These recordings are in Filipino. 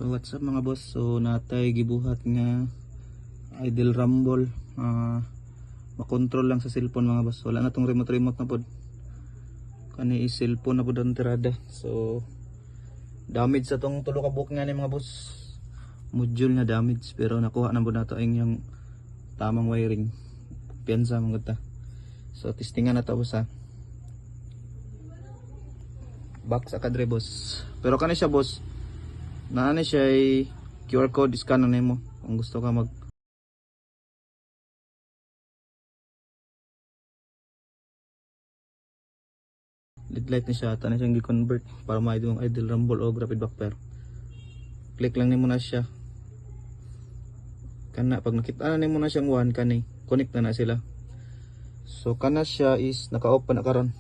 So what's up mga boss, so natay gibuhat nga idle rumble, makontrol lang sa cellphone mga boss. Wala na tong remote na pod, kani is cellphone na pod ang tirada. So damage sa tong tulo ka book nga ni mga boss, module na damage, pero nakuha na pod nato ang yung tamang wiring, piyansa mga ta. So testingan na to boss ha, box akadre boss. Pero kani siya boss, naano siya ay QR code, scan na mo kung gusto ka mag LED light ni siya, tana siyang gi-convert para ma-idle idle rumble o rapid backfire. Click lang nimo na siya kana, pag nakita na nimo na siyang 1 kani connect na sila. So kana siya is naka-off pa na karon,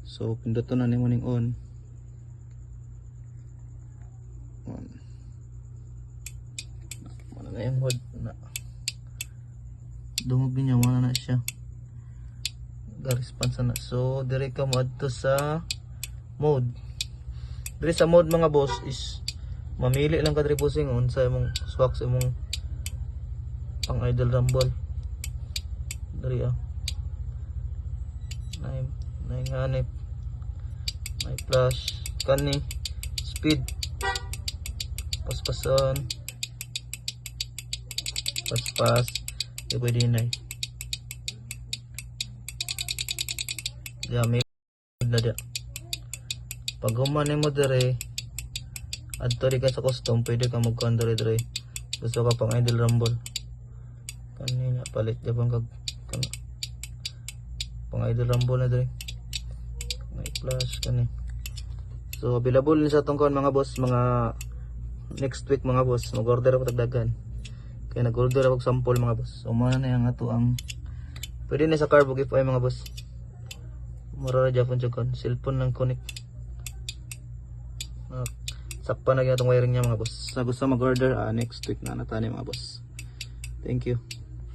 so pinduton na nimo ning on. Na yung mode na dungog niya, wala na siya ga-response na. So dire ka mo adto sa mode. Dire sa mode mga boss is mamili lang ka dire bossing on sa imong swak, sa imong pang idle rumble dire nay nganip, may flash kani, speed paspason, pas di pwede na may na dia. Pag human mo dire adto ri ka sa custom, pwede ka mag-count dire. Gusto ka pang idle rumble kanina palit jabang kag pang idle rumble na dire, may flash kani. So available ni sa tong kon mga boss, mga next week mga boss, mag-order ako tagdagan. Kaya nag-order ako sample mga boss. So muna na yung ato ang pwede na sa carbo gift ay mga boss. Mura na Japon chukon, cellphone lang connect. Sakpa na gyud atong wiring niya mga boss. Sa gusto mag-order next week na natani mga boss. Thank you.